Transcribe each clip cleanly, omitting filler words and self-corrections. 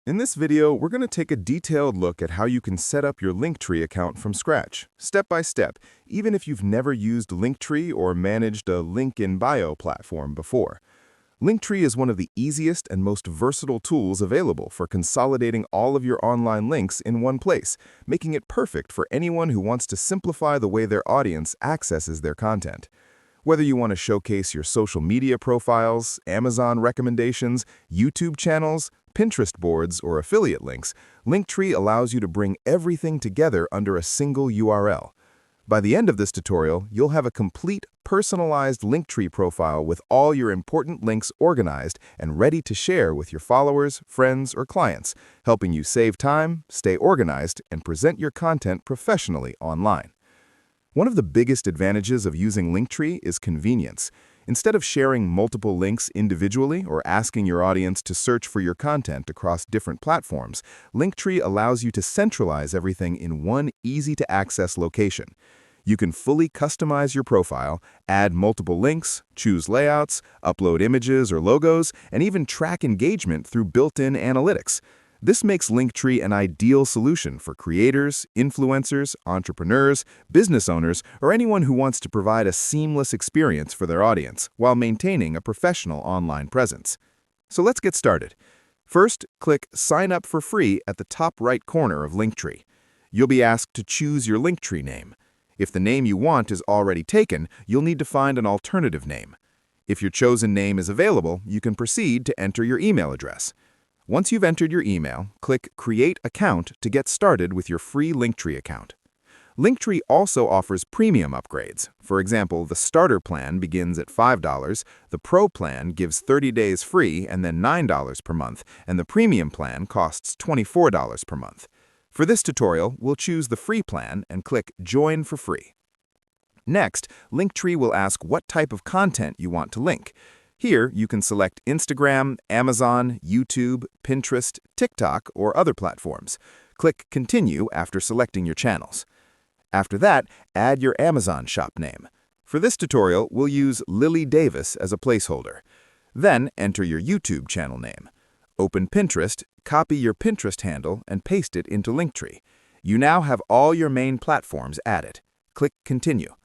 In this video, we're going to take a detailed look at how you can set up your Linktree account from scratch, step by step, even if you've never used Linktree or managed a link in bio platform before. Linktree is one of the easiest and most versatile tools available for consolidating all of your online links in one place, making it perfect for anyone who wants to simplify the way their audience accesses their content. Whether you want to showcase your social media profiles, Amazon recommendations, YouTube channels, Pinterest boards, or affiliate links, Linktree allows you to bring everything together under a single URL. By the end of this tutorial, you'll have a complete, personalized Linktree profile with all your important links organized and ready to share with your followers, friends, or clients, helping you save time, stay organized, and present your content professionally online. One of the biggest advantages of using Linktree is convenience. Instead of sharing multiple links individually or asking your audience to search for your content across different platforms, Linktree allows you to centralize everything in one easy-to-access location. You can fully customize your profile, add multiple links, choose layouts, upload images or logos, and even track engagement through built-in analytics. This makes Linktree an ideal solution for creators, influencers, entrepreneurs, business owners, or anyone who wants to provide a seamless experience for their audience while maintaining a professional online presence. So let's get started. First, click Sign Up for Free at the top right corner of Linktree. You'll be asked to choose your Linktree name. If the name you want is already taken, you'll need to find an alternative name. If your chosen name is available, you can proceed to enter your email address. Once you've entered your email, click Create Account to get started with your free Linktree account. Linktree also offers premium upgrades. For example, the starter plan begins at $5, the Pro plan gives 30 days free and then $9 per month, and the premium plan costs $24 per month. For this tutorial, we'll choose the free plan and click Join for free. Next, Linktree will ask what type of content you want to link. Here, you can select Instagram, Amazon, YouTube, Pinterest, TikTok, or other platforms. Click Continue after selecting your channels. After that, add your Amazon shop name. For this tutorial, we'll use Lily Davis as a placeholder. Then, enter your YouTube channel name. Open Pinterest, copy your Pinterest handle, and paste it into Linktree. You now have all your main platforms added. Click Continue.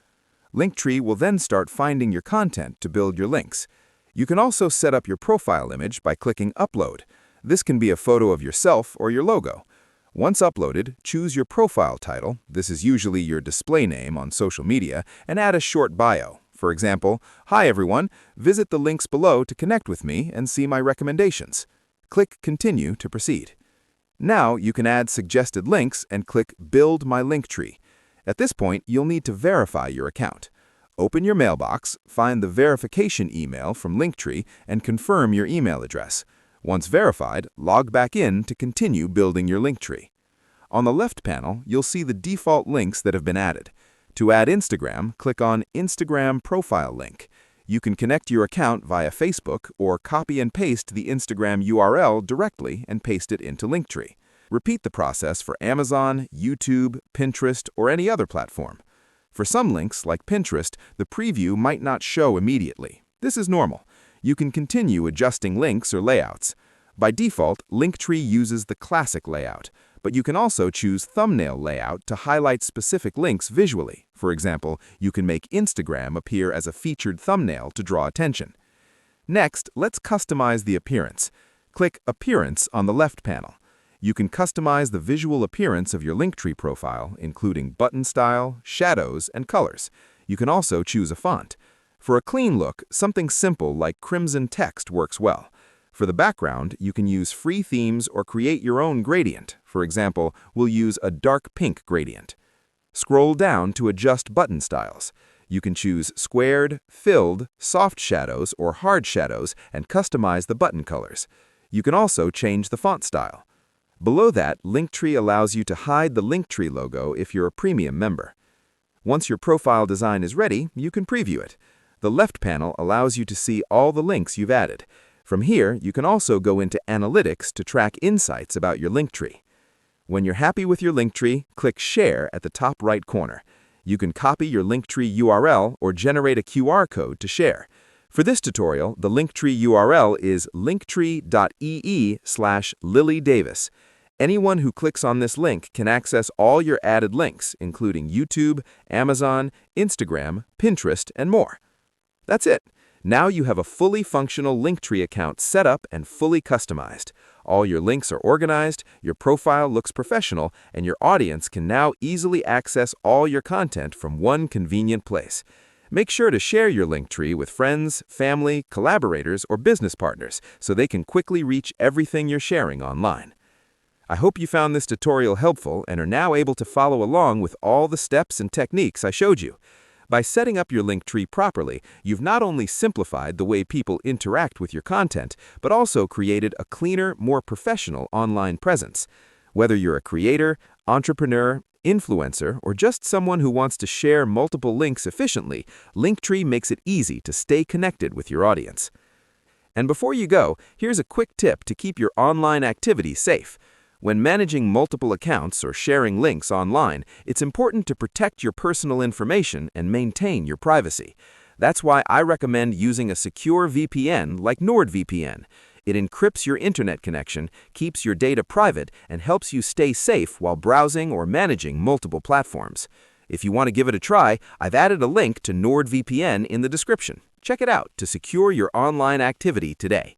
Linktree will then start finding your content to build your links. You can also set up your profile image by clicking Upload. This can be a photo of yourself or your logo. Once uploaded, choose your profile title, this is usually your display name on social media, and add a short bio. For example, "Hi everyone, visit the links below to connect with me and see my recommendations." Click Continue to proceed. Now you can add suggested links and click Build My Linktree. At this point, you'll need to verify your account. Open your mailbox, find the verification email from Linktree, and confirm your email address. Once verified, log back in to continue building your Linktree. On the left panel, you'll see the default links that have been added. To add Instagram, click on Instagram Profile Link. You can connect your account via Facebook or copy and paste the Instagram URL directly and paste it into Linktree. Repeat the process for Amazon, YouTube, Pinterest, or any other platform. For some links, like Pinterest, the preview might not show immediately. This is normal. You can continue adjusting links or layouts. By default, Linktree uses the classic layout, but you can also choose thumbnail layout to highlight specific links visually. For example, you can make Instagram appear as a featured thumbnail to draw attention. Next, let's customize the appearance. Click Appearance on the left panel. You can customize the visual appearance of your Linktree profile, including button style, shadows, and colors. You can also choose a font. For a clean look, something simple like crimson text works well. For the background, you can use free themes or create your own gradient. For example, we'll use a dark pink gradient. Scroll down to adjust button styles. You can choose squared, filled, soft shadows, or hard shadows and customize the button colors. You can also change the font style. Below that, Linktree allows you to hide the Linktree logo if you're a premium member. Once your profile design is ready, you can preview it. The left panel allows you to see all the links you've added. From here, you can also go into Analytics to track insights about your Linktree. When you're happy with your Linktree, click Share at the top right corner. You can copy your Linktree URL or generate a QR code to share. For this tutorial, the Linktree URL is linktree.ee/LilyDavis. Anyone who clicks on this link can access all your added links, including YouTube, Amazon, Instagram, Pinterest, and more. That's it. Now you have a fully functional Linktree account set up and fully customized. All your links are organized, your profile looks professional, and your audience can now easily access all your content from one convenient place. Make sure to share your Linktree with friends, family, collaborators, or business partners so they can quickly reach everything you're sharing online. I hope you found this tutorial helpful and are now able to follow along with all the steps and techniques I showed you. By setting up your Linktree properly, you've not only simplified the way people interact with your content, but also created a cleaner, more professional online presence. Whether you're a creator, entrepreneur, influencer, or just someone who wants to share multiple links efficiently, Linktree makes it easy to stay connected with your audience. And before you go, here's a quick tip to keep your online activity safe. When managing multiple accounts or sharing links online, it's important to protect your personal information and maintain your privacy. That's why I recommend using a secure VPN like NordVPN. It encrypts your internet connection, keeps your data private, and helps you stay safe while browsing or managing multiple platforms. If you want to give it a try, I've added a link to NordVPN in the description. Check it out to secure your online activity today.